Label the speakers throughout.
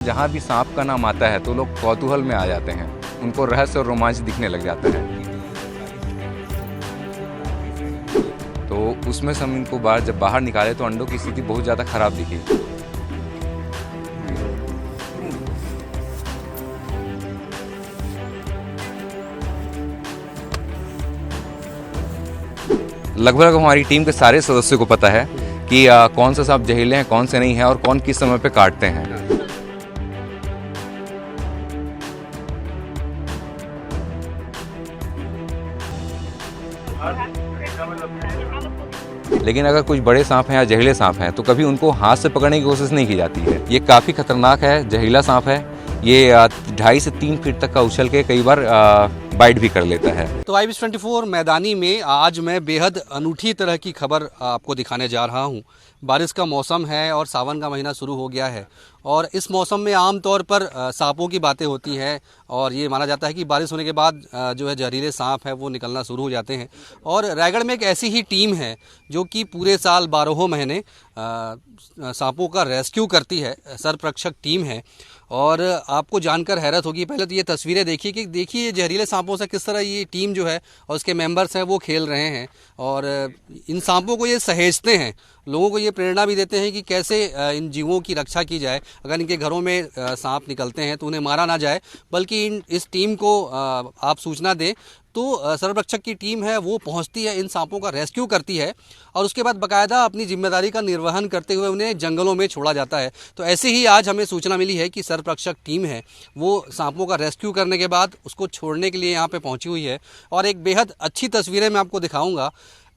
Speaker 1: जहाँ भी सांप का नाम आता है तो लोग कौतूहल में आ जाते हैं, उनको रहस्य और रोमांच दिखने लग जाता है। तो उसमें से हम इनको जब बाहर निकाले तो अंडों की स्थिति बहुत ज़्यादा खराब दिखी। लगभग हमारी टीम के सारे सदस्यों को पता है कि कौन सा सांप जहरीले हैं, कौन से नहीं हैं और कौन किस समय पे काटते हैं। लेकिन अगर कुछ बड़े सांप हैं या जहरीले सांप हैं तो कभी उनको हाथ से पकड़ने की कोशिश नहीं की जाती है। ये काफ़ी खतरनाक है, जहरीला सांप है। ये 2.5 से 3 फीट तक का उछल के कई बार बाइट भी कर लेता है।
Speaker 2: तो IBS24 मैदानी में आज मैं बेहद अनूठी तरह की खबर आपको दिखाने जा रहा हूं। बारिश का मौसम है और सावन का महीना शुरू हो गया है और इस मौसम में आम तौर पर सांपों की बातें होती हैं और ये माना जाता है कि बारिश होने के बाद जो है जहरीले सांप है वो निकलना शुरू हो जाते हैं। और रायगढ़ में एक ऐसी ही टीम है जो कि पूरे साल 12 महीने सांपों का रेस्क्यू करती है, सर्परक्षक टीम है। और आपको जानकर हैरत होगी, पहले तो ये तस्वीरें देखिए कि देखिए जहरीले सांपों से किस तरह ये टीम जो है और उसके मेंबर्स हैं वो खेल रहे हैं और इन सांपों को ये सहेजते हैं, लोगों को ये प्रेरणा भी देते हैं कि कैसे इन जीवों की रक्षा की जाए। अगर इनके घरों में सांप निकलते हैं तो उन्हें मारा ना जाए, बल्कि इस टीम को आप सूचना दें तो सर्वरक्षक की टीम है वो पहुंचती है, इन सांपों का रेस्क्यू करती है और उसके बाद बाकायदा अपनी जिम्मेदारी का निर्वहन करते हुए उन्हें जंगलों में छोड़ा जाता है। तो ऐसे ही आज हमें सूचना मिली है कि सर्वरक्षक टीम है वो सांपों का रेस्क्यू करने के बाद उसको छोड़ने के लिए यहाँ पे पहुँची हुई है और एक बेहद अच्छी तस्वीरें मैं आपको दिखाऊँगा।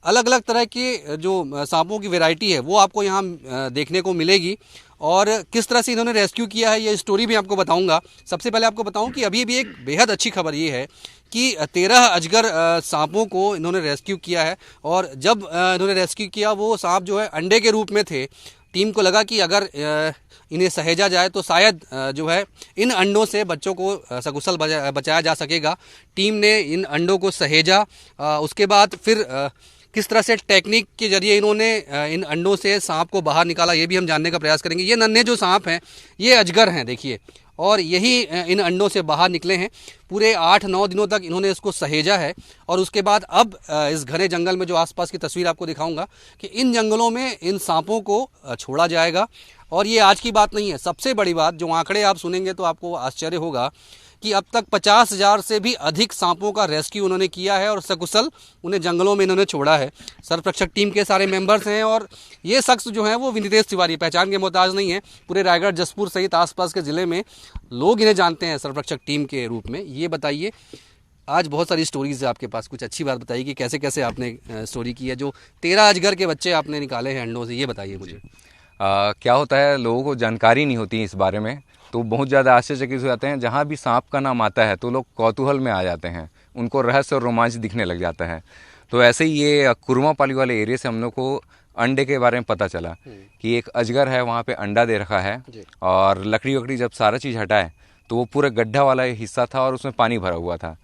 Speaker 2: अलग अलग तरह के जो सांपों की वैरायटी है वो आपको यहाँ देखने को मिलेगी और किस तरह से इन्होंने रेस्क्यू किया है ये स्टोरी भी आपको बताऊंगा। सबसे पहले आपको बताऊं कि अभी भी एक बेहद अच्छी खबर ये है कि 13 अजगर सांपों को इन्होंने रेस्क्यू किया है और जब इन्होंने रेस्क्यू किया वो सांप जो है अंडे के रूप में थे। टीम को लगा कि अगर इन्हें सहेजा जाए तो शायद जो है इन अंडों से बच्चों को सकुशल बचाया जा सकेगा। टीम ने इन अंडों को सहेजा, उसके बाद फिर किस तरह से टेक्निक के जरिए इन्होंने इन अंडों से सांप को बाहर निकाला ये भी हम जानने का प्रयास करेंगे। ये नन्हे जो सांप हैं ये अजगर हैं देखिए, और यही इन अंडों से बाहर निकले हैं। पूरे 8-9 दिनों तक इन्होंने इसको सहेजा है और उसके बाद अब इस घने जंगल में जो आसपास की तस्वीर आपको दिखाऊंगा कि इन जंगलों में इन सांपों को छोड़ा जाएगा। और ये आज की बात नहीं है, सबसे बड़ी बात जो आंकड़े आप सुनेंगे तो आपको आश्चर्य होगा कि अब तक 50,000 से भी अधिक सांपों का रेस्क्यू उन्होंने किया है और सकुशल उन्हें जंगलों में इन्होंने छोड़ा है। सर्वरक्षक टीम के सारे मेंबर्स हैं और ये शख्स जो हैं वो विनितेश तिवारी, पहचान के मोहताज नहीं है। पूरे रायगढ़, जसपुर सहित आसपास के ज़िले में लोग इन्हें जानते हैं सर्वरक्षक टीम के रूप में। ये बताइए, आज बहुत सारी स्टोरीज है आपके पास, कुछ अच्छी बात बताइए कि कैसे कैसे आपने स्टोरी की है। जो 13 अजगर के बच्चे आपने निकाले हैं अंडों से, ये बताइए मुझे।
Speaker 1: क्या होता है, लोगों को जानकारी नहीं होती इस बारे में तो बहुत ज़्यादा आश्चर्यचकित हो जाते हैं। जहाँ भी सांप का नाम आता है तो लोग कौतूहल में आ जाते हैं, उनको रहस्य और रोमांच दिखने लग जाता है। तो ऐसे ही ये कुरमापाली वाले एरिया से हम लोग को अंडे के बारे में पता चला कि एक अजगर है वहाँ पे अंडा दे रखा है और लकड़ी वकड़ी जब सारा चीज़ हटाए तो वो पूरा गड्ढा वाला हिस्सा था और उसमें पानी भरा हुआ था।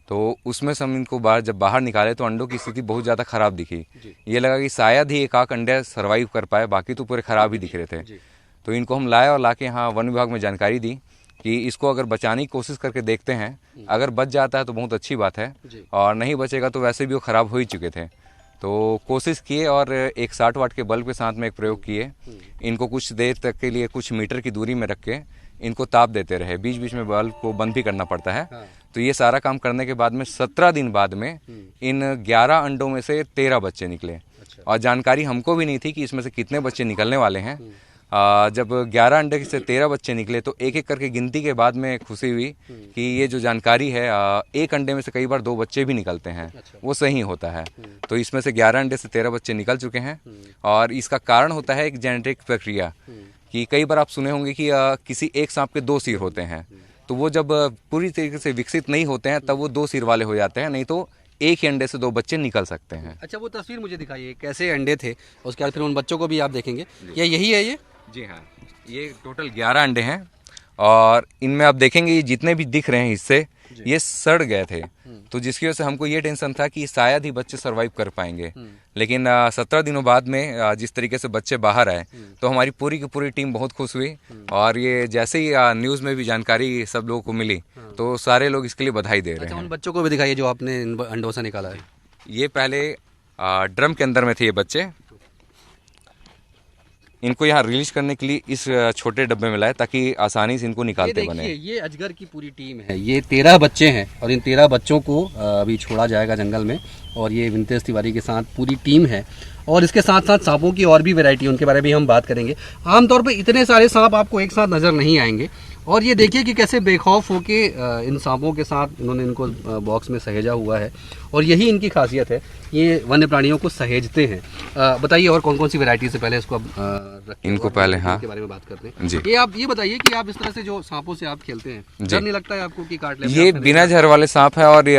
Speaker 1: तो उसमें से हम इनको जब बाहर निकाले तो अंडों की स्थिति बहुत ज़्यादा ख़राब दिखी। ये लगा कि शायद ही एक आध अंडे सर्वाइव कर पाए, बाकी तो पूरे ख़राब ही दिख रहे थे। तो इनको हम लाए और लाके यहाँ वन विभाग में जानकारी दी कि इसको अगर बचाने की कोशिश करके देखते हैं, अगर बच जाता है तो बहुत अच्छी बात है और नहीं बचेगा तो वैसे भी वो ख़राब हो ही चुके थे। तो कोशिश किए और एक 60 वाट के बल्ब के साथ में एक प्रयोग किए। इनको कुछ देर तक के लिए कुछ मीटर की दूरी में रख के इनको ताप देते रहे, बीच बीच में बल्ब को बंद भी करना पड़ता है। तो ये सारा काम करने के बाद में 17 दिन बाद में इन 11 अंडों में से 13 बच्चे निकले। और जानकारी हमको भी नहीं थी कि इसमें से कितने बच्चे निकलने वाले हैं। जब 11 अंडे से 13 बच्चे निकले तो एक एक करके गिनती के बाद में खुशी हुई कि ये जो जानकारी है, एक अंडे में से कई बार 2 बच्चे भी निकलते हैं, वो सही होता है। तो इसमें से 11 अंडे से 13 बच्चे निकल चुके हैं और इसका कारण होता है एक जेनेटिक प्रक्रिया कि कई बार आप सुने होंगे कि किसी एक सांप के 2 सिर होते हैं, तो वो जब पूरी तरीके से विकसित नहीं होते हैं तब वो 2 सिर वाले हो जाते हैं, नहीं तो एक ही अंडे से 2 बच्चे निकल सकते हैं।
Speaker 2: अच्छा, वो तस्वीर मुझे दिखाइए, कैसे अंडे थे, उसके बाद फिर उन बच्चों को भी आप देखेंगे। या यही है ये?
Speaker 1: जी हाँ, ये टोटल 11 अंडे हैं और इनमें आप देखेंगे ये जितने भी दिख रहे हैं हिस्से, ये सड़ गए थे। तो जिसकी वजह से हमको ये टेंशन था कि शायद ही बच्चे सरवाइव कर पाएंगे। लेकिन 17 दिनों बाद में जिस तरीके से बच्चे बाहर आए तो हमारी पूरी की पूरी टीम बहुत खुश हुई। और ये जैसे ही न्यूज़ में भी जानकारी सब लोगों को मिली तो सारे लोग इसके लिए बधाई दे रहे
Speaker 2: अच्छा,
Speaker 1: हैं।
Speaker 2: उन बच्चों को भी दिखाइए जो आपने इन अंडों से निकाला है।
Speaker 1: ये पहले ड्रम के अंदर में थे ये बच्चे। इनको यहाँ रिलीज करने के लिए इस छोटे डब्बे में लाए ताकि आसानी से इनको निकालते
Speaker 2: ये
Speaker 1: बने।
Speaker 2: देखिए, ये अजगर की पूरी टीम है। ये 13 बच्चे हैं और इन 13 बच्चों को अभी छोड़ा जाएगा जंगल में। और ये विंतेश तिवारी के साथ पूरी टीम है। और इसके साथ साथ सांपों की और भी वैरायटी, उनके बारे में हम बात करेंगे। आमतौर पर इतने सारे सांप आपको एक साथ नज़र नहीं आएंगे। और ये देखिए कि कैसे बेखौफ होके इन सांपों के साथ इन्होंने इनको बॉक्स में सहेजा हुआ है। और यही इनकी खासियत है, ये वन्य प्राणियों को सहेजते हैं। बताइए और कौन कौन सी वैरायटी से पहले इसको
Speaker 1: इनको पहले हाँ
Speaker 2: के बारे में बात करते
Speaker 1: जी।
Speaker 2: हैं। ये आप ये बताइए कि आप इस तरह से जो सांपों से आप खेलते हैं, डर नहीं लगता है आपको कि काट ले?
Speaker 1: ये बिना जहर वाले सांप है। और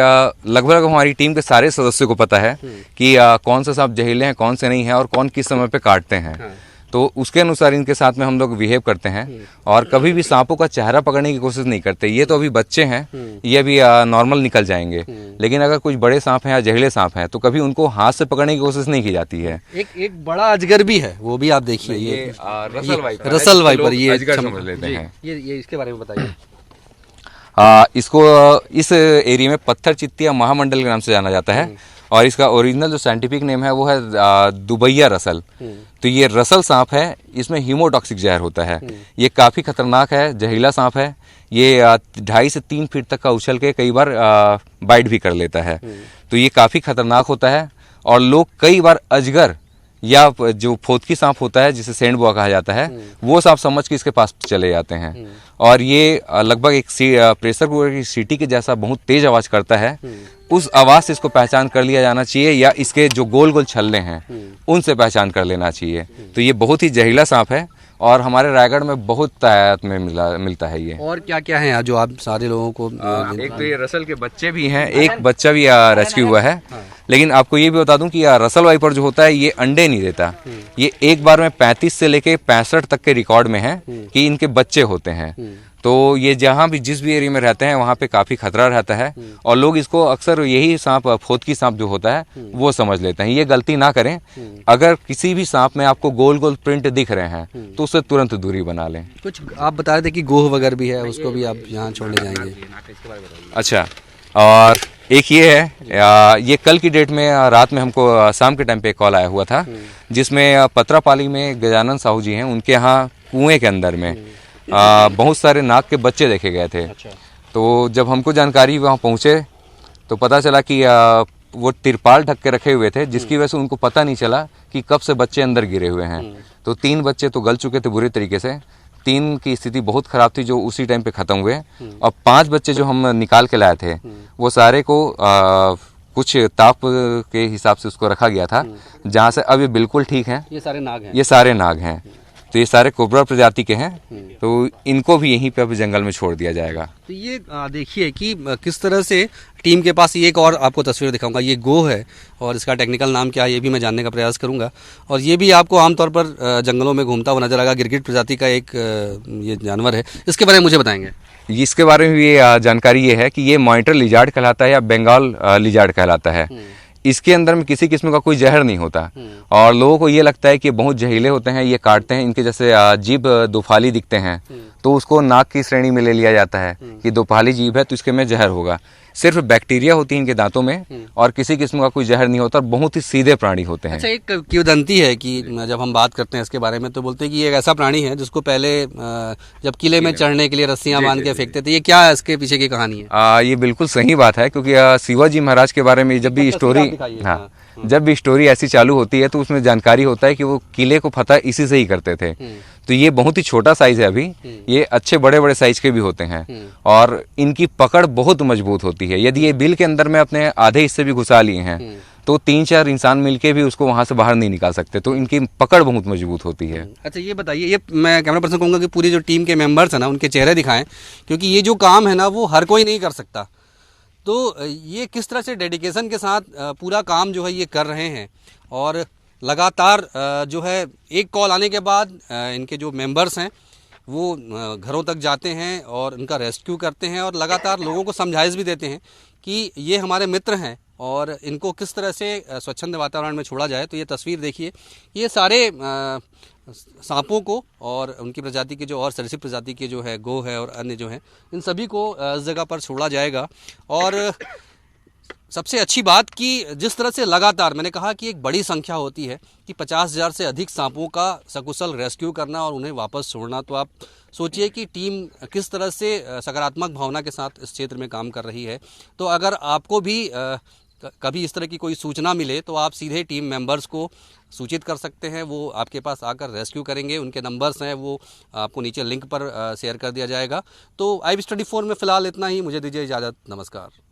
Speaker 1: लगभग हमारी टीम के सारे सदस्यों को पता है कि कौन सा सांप जहरीले हैं, कौन से नहीं है और कौन किस समय पे काटते हैं।
Speaker 2: हाँ।
Speaker 1: तो उसके अनुसार इनके साथ में हम लोग बिहेव करते हैं। और कभी भी सांपों का चेहरा पकड़ने की कोशिश नहीं करते। ये तो अभी बच्चे हैं, ये अभी नॉर्मल निकल जाएंगे। लेकिन अगर कुछ बड़े सांप हैं या जहरीले सांप हैं तो कभी उनको हाथ से पकड़ने की कोशिश नहीं की जाती है।
Speaker 2: एक बड़ा अजगर भी है, वो भी आप देखिए। ये
Speaker 1: रसल वाइपर,
Speaker 2: रसल वाइपर, ये
Speaker 1: अजगर समझ लेते हैं।
Speaker 2: ये इसके बारे में बताइए।
Speaker 1: इसको इस एरिया में पत्थर चित्ती या महामंडल के नाम से जाना जाता है। और इसका ओरिजिनल जो साइंटिफिक नेम है वो है दुबैया रसल। तो ये रसल सांप है, इसमें हीमोटॉक्सिक जहर होता है। ये काफ़ी खतरनाक है, जहरीला सांप है। ये 2.5 से 3 फीट तक का उछल के कई बार बाइट भी कर लेता है। तो ये काफ़ी खतरनाक होता है। और लोग कई बार अजगर या जो फोतकी सांप होता है जिसे सेंड बुआ कहा जाता है, वो सांप समझ के इसके पास चले जाते हैं। और ये लगभग एक प्रेशर कुकर की सीटी के जैसा बहुत तेज आवाज करता है। उस आवाज से इसको पहचान कर लिया जाना चाहिए या इसके जो गोल गोल छल्ले हैं उनसे पहचान कर लेना चाहिए। तो ये बहुत ही जहरीला सांप है और हमारे रायगढ़ में बहुत तादाद में मिलता है ये।
Speaker 2: और क्या क्या है जो आप सारे लोगों को
Speaker 1: एक तो ये रसल के बच्चे भी हैं, एक बच्चा भी रेस्क्यू हुआ है। लेकिन आपको ये भी बता दूं कि रसल वाइपर जो होता है ये अंडे नहीं देता। ये एक बार में 35 से लेके 65 तक के रिकॉर्ड में है कि इनके बच्चे होते हैं। तो ये जहाँ भी जिस भी एरिया में रहते हैं वहाँ पे काफ़ी खतरा रहता है। और लोग इसको अक्सर यही सांप, फोतकी सांप जो होता है वो समझ लेते हैं। ये गलती ना करें। अगर किसी भी सांप में आपको गोल गोल प्रिंट दिख रहे हैं तो उससे तुरंत दूरी बना लें।
Speaker 2: कुछ आप बता रहे थे कि गोह वगैरह भी है, उसको भी आप यहाँ छोड़ने जाएंगे।
Speaker 1: अच्छा, और एक ये है, ये कल की डेट में रात में हमको शाम के टाइम पे कॉल आया हुआ था जिसमें पत्रापाली में गजानन साहू जी हैं, उनके यहाँ कुएं के अंदर में बहुत सारे नाग के बच्चे देखे गए थे। तो जब हमको जानकारी वहाँ पहुँचे तो पता चला कि वो तिरपाल ढक के रखे हुए थे जिसकी वजह से उनको पता नहीं चला कि कब से बच्चे अंदर गिरे हुए हैं। तो 3 बच्चे तो गल चुके थे बुरी तरीके से। 3 की स्थिति बहुत खराब थी जो उसी टाइम पे खत्म हुए। और 5 बच्चे जो हम निकाल के लाए थे वो सारे को कुछ ताप के हिसाब से उसको रखा गया था, जहाँ से अब ये बिल्कुल ठीक है।
Speaker 2: ये सारे नाग हैं?
Speaker 1: ये सारे नाग हैं। तो ये सारे कोबरा प्रजाति के हैं। तो इनको भी यहीं पे अब जंगल में छोड़ दिया जाएगा।
Speaker 2: तो ये देखिए कि किस तरह से टीम के पास एक और आपको तस्वीर दिखाऊंगा। ये गोह है और इसका टेक्निकल नाम क्या है ये भी मैं जानने का प्रयास करूंगा। और ये भी आपको आमतौर पर जंगलों में घूमता हुआ नजर आएगा। गिरगिट प्रजाति का एक ये जानवर है, इसके बारे में मुझे बताएंगे।
Speaker 1: इसके बारे में ये जानकारी ये है कि ये मॉनिटर लिजार्ड कहलाता है या बंगाल लिजार्ड कहलाता है। इसके अंदर में किसी किस्म का कोई जहर नहीं होता और लोगों को ये लगता है कि बहुत जहरीले होते हैं, ये काटते हैं, इनके जैसे जीभ दोफाली दिखते हैं तो उसको नाक की श्रेणी में ले लिया जाता है कि दोफाली जीभ है तो इसके में जहर होगा। सिर्फ बैक्टीरिया होती है इनके दांतों में और किसी किस्म का कोई जहर नहीं होता और बहुत ही सीधे प्राणी होते हैं।
Speaker 2: अच्छा, एक किंवदंती है कि जब हम बात करते हैं इसके बारे में तो बोलते हैं कि ये एक ऐसा प्राणी है जिसको पहले जब किले में चढ़ने के लिए रस्सियां बांध के फेंकते थे। ये क्या इसके पीछे की कहानी है?
Speaker 1: ये बिल्कुल सही बात है क्योंकि शिवाजी महाराज के बारे में जब भी स्टोरी जब भी स्टोरी ऐसी चालू होती है तो उसमें जानकारी होता है कि वो किले को फतह इसी से ही करते थे। तो ये बहुत ही छोटा साइज है अभी, ये अच्छे बड़े बड़े साइज के भी होते हैं और इनकी पकड़ बहुत मजबूत होती है। यदि ये बिल के अंदर में अपने आधे हिस्से भी घुसा लिए हैं तो 3-4 इंसान मिलके भी उसको वहां से बाहर नहीं निकाल सकते। तो इनकी पकड़ बहुत मजबूत होती है।
Speaker 2: अच्छा, ये बताइए, ये मैं कैमरा पर्सन कहूँगा कि पूरी जो टीम के मेंबर्स हैं ना उनके चेहरे दिखाएं क्योंकि ये जो काम है ना वो हर कोई नहीं कर सकता। तो ये किस तरह से डेडिकेशन के साथ पूरा काम जो है ये कर रहे हैं और लगातार जो है एक कॉल आने के बाद इनके जो मेंबर्स हैं वो घरों तक जाते हैं और उनका रेस्क्यू करते हैं और लगातार लोगों को समझाइश भी देते हैं कि ये हमारे मित्र हैं और इनको किस तरह से स्वच्छंद वातावरण में छोड़ा जाए। तो ये तस्वीर देखिए, ये सारे सांपों को और उनकी प्रजाति के जो और सरीसृप प्रजाति के जो है गो है और अन्य जो हैं, इन सभी को इस जगह पर छोड़ा जाएगा। और सबसे अच्छी बात कि जिस तरह से लगातार मैंने कहा कि एक बड़ी संख्या होती है कि 50,000 से अधिक सांपों का सकुशल रेस्क्यू करना और उन्हें वापस छोड़ना, तो आप सोचिए कि टीम किस तरह से सकारात्मक भावना के साथ इस क्षेत्र में काम कर रही है। तो अगर आपको भी कभी इस तरह की कोई सूचना मिले तो आप सीधे टीम मेंबर्स को सूचित कर सकते हैं, वो आपके पास आकर रेस्क्यू करेंगे। उनके नंबर्स हैं वो आपको नीचे लिंक पर शेयर कर दिया जाएगा। तो IB24 में फ़िलहाल इतना ही, मुझे दीजिए इजाज़त, नमस्कार।